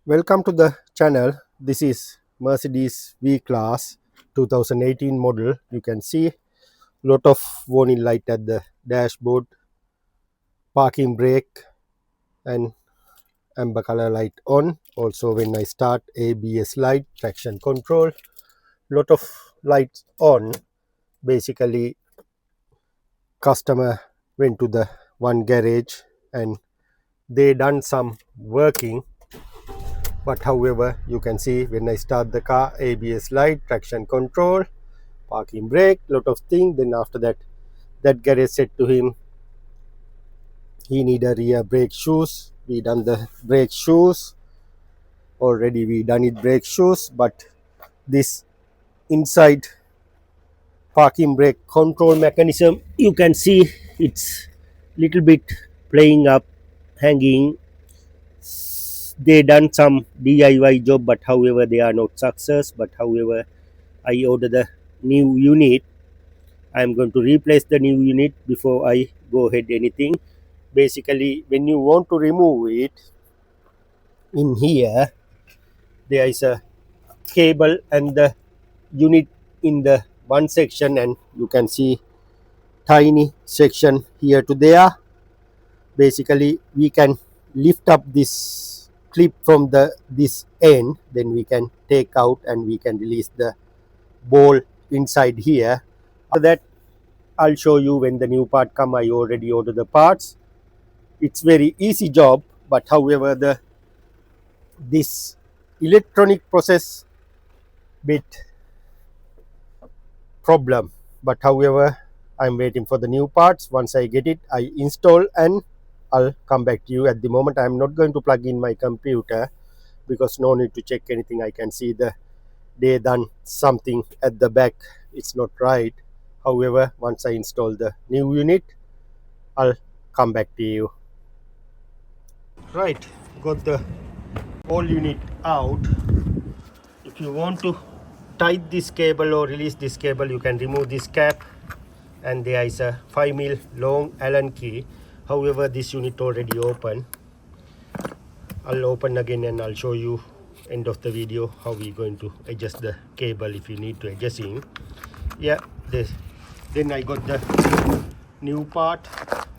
Welcome to the channel. This is Mercedes V-Class 2018 model. You can see lot of warning light at the dashboard, parking brake and amber color light on. Also when I start, ABS light, traction control, lot of lights on. Basically customer went to the one garage and they done some working, but however you can see when I start the car, ABS light, traction control, parking brake, lot of things. Then after that, that garage said to him he need a rear brake shoes. We done the brake shoes already. We done it brake shoes, but this inside parking brake control mechanism, you can see it's little bit playing up, hanging. They done some DIY job, but however they are not success. But however, I order the new unit. I'm going to replace the new unit before I go ahead anything. Basically when you want to remove it, in here there is a cable and the unit in the one section, and you can see tiny section here to there. Basically we can lift up this clip from this end, then we can take out and we can release the ball inside here. After that I'll show you when the new part come. I already ordered the parts. It's very easy job, but however this electronic process bit problem. But however I'm waiting for the new parts. Once I get it, I install and I'll come back to you. At the moment I'm not going to plug in my computer because no need to check anything. I can see they done something at the back, it's not right. However, once I install the new unit, I'll come back to you. Right, got the whole unit out. If you want to tight this cable or release this cable, you can remove this cap, and there is a 5mm long Allen key. However, this unit already open. I'll open again and I'll show you end of the video how we're going to adjust the cable if you need to adjusting. Yeah, this. Then I got the new part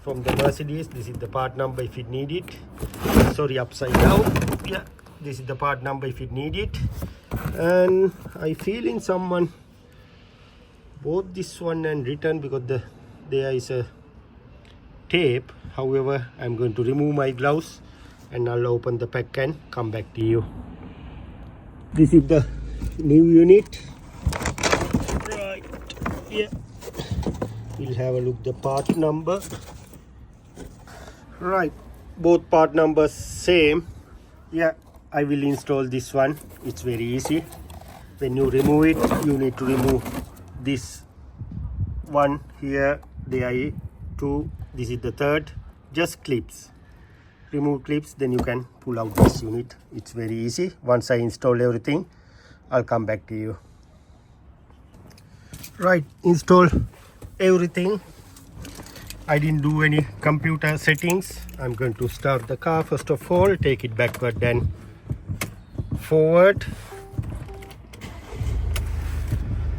from the Mercedes. This is the part number if you need it. Sorry, upside down. Yeah, this is the part number if you need it. And I feel in someone bought this one and returned because there is a tape. However, I'm going to remove my gloves and I'll open the pack and come back to you. This is the new unit. Right, yeah, we'll have a look the part number. Right, both part numbers same. Yeah, I will install this one. It's very easy. When you remove it, you need to remove this one here. There are two. This is the third. Just clips. Remove clips, then you can pull out this unit. It's very easy. Once I install everything, I'll come back to you. Right, install everything. I didn't do any computer settings. I'm going to start the car first of all, take it backward then forward.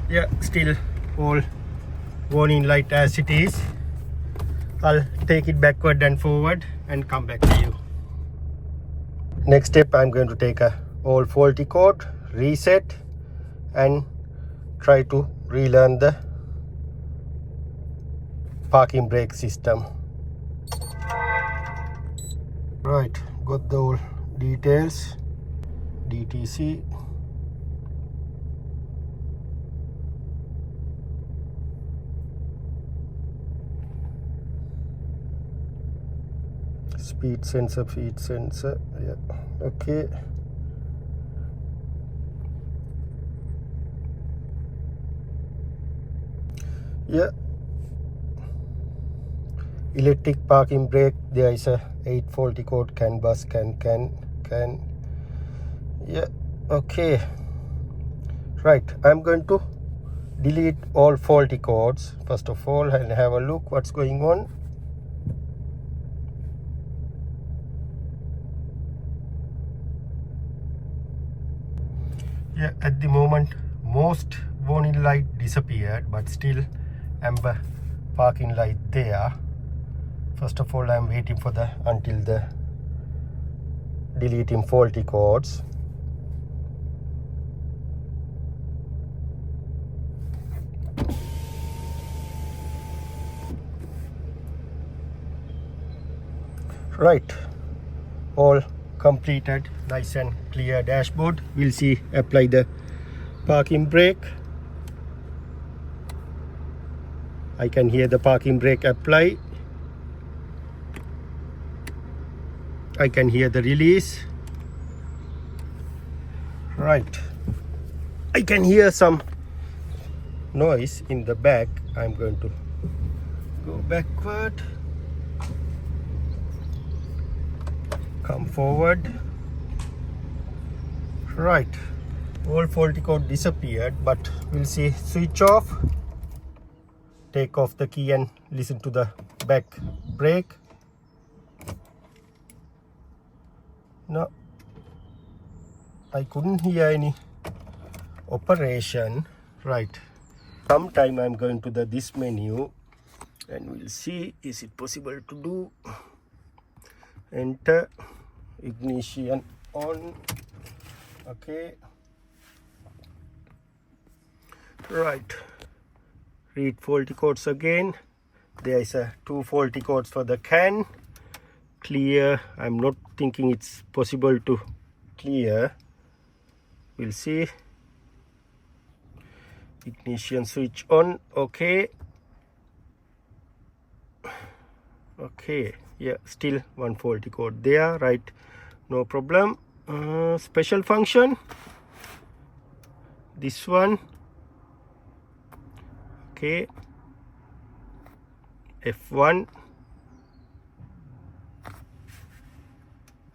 Yeah, still all warning light as it is. I'll take it backward and forward and come back to you. Next step, I'm going to take a all faulty code, reset and try to relearn the parking brake system. Right, got the all details. DTC, speed sensor, feed sensor. Yeah, okay. Yeah, electric parking brake. There is a 8 faulty code, can bus, can. Yeah, okay. Right, I'm going to delete all faulty codes first of all and have a look what's going on. Yeah, at the moment most warning light disappeared, but still amber parking light there. First of all, I'm waiting for the until the deleting faulty codes. Right, all completed, nice and clear dashboard. We'll see apply the parking brake. I can hear the parking brake apply. I can hear the release. Right, I can hear some noise in the back. I'm going to go backward, come forward. Right, all faulty code disappeared, but we'll see. Switch off, take off the key and listen to the back brake. No, I couldn't hear any operation. Right, sometime I'm going to this menu and we'll see is it possible to do. Enter, ignition on. Okay, right, read faulty codes again. There is two faulty codes for the can. Clear. I'm not thinking it's possible to clear. We'll see. Ignition switch on. Okay, okay, yeah, still one faulty code there. Right, no problem. Special function, this one. Okay, F1.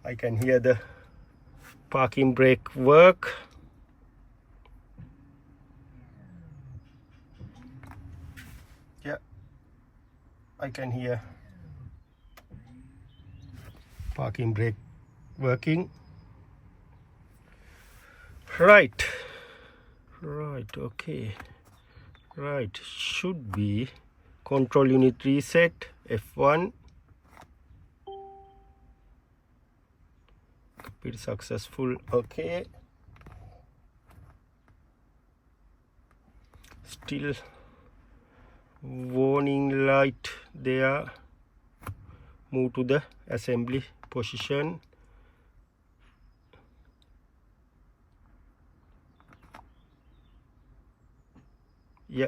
I can hear the parking brake work. Yeah, I can hear parking brake working. Right, okay, right, should be control unit reset. F1. Be successful. Okay, still warning light there. Move to the assembly position. Yeah,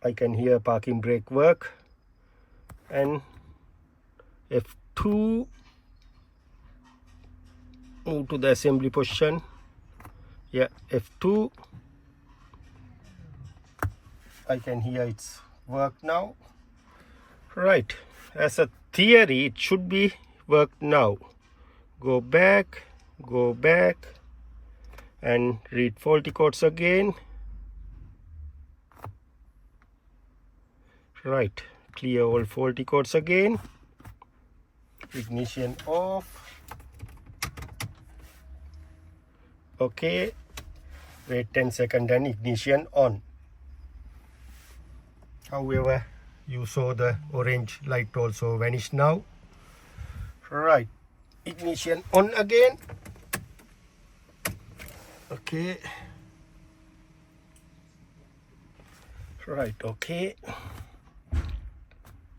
I can hear parking brake work. And F2, move to the assembly position. Yeah, F2. I can hear it's work now. Right, as a theory it should be worked now. Go back and read faulty codes again. Right, clear all faulty codes again. Ignition off. Okay, wait 10 seconds and ignition on. However, you saw the orange light also vanish now. Right, ignition on again. Okay, right, okay,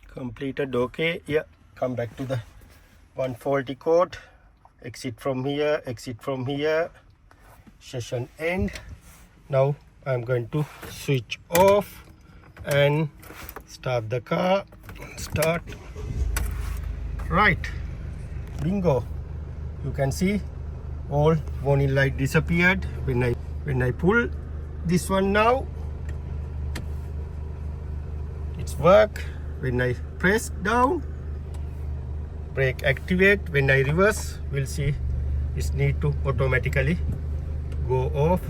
completed. Okay, yeah, come back to the one faulty code. Exit from here, session end. Now I'm going to switch off and start the car. Start. Right, bingo, you can see all warning light disappeared when I pull this one. Now it's work. When I press down, brake activate. When I reverse, we'll see it need to automatically go off.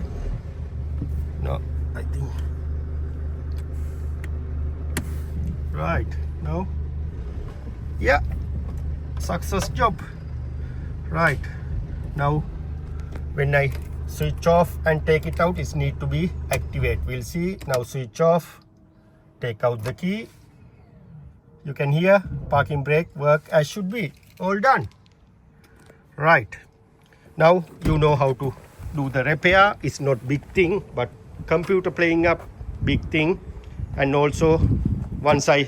No, I think. Right, now, yeah, success job. Right, now when I switch off and take it out is need to be activate. We'll see now. Switch off, take out the key. You can hear parking brake work as should be. All done. Right, now you know how to do the repair. It's not big thing, but computer playing up big thing. And also once I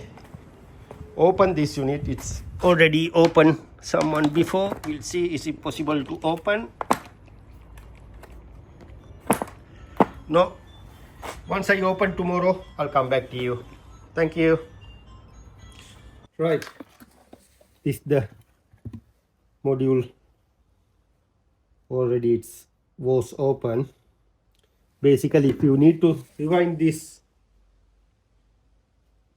open this unit, it's already open someone before. We'll see is it possible to open. No, once I open tomorrow I'll come back to you. Thank you. Right, this the module already it's was open. Basically, if you need to rewind this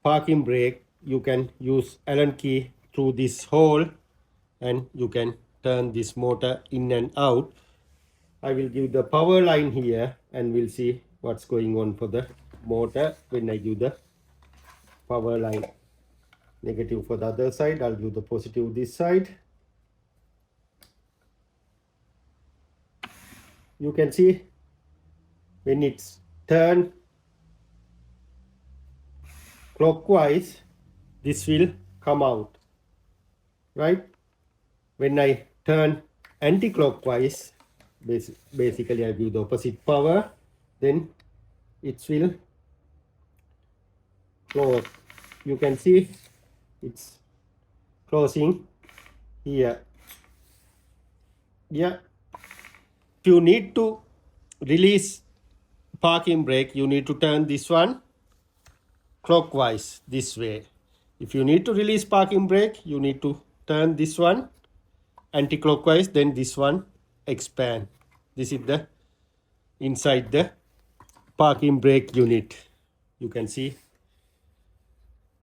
parking brake, you can use Allen key through this hole and you can turn this motor in and out. I will give the power line here and we'll see what's going on for the motor when I give the power line. Negative for the other side, I'll give the positive this side. You can see when it's turned clockwise, this will come out, right? When I turn anti-clockwise, basically I give the opposite power, then it will close. You can see it's closing here. Yeah, if you need to release parking brake, you need to turn this one clockwise this way. If you need to release parking brake, you need to turn this one anti-clockwise, then this one expand. This is the inside the parking brake unit. You can see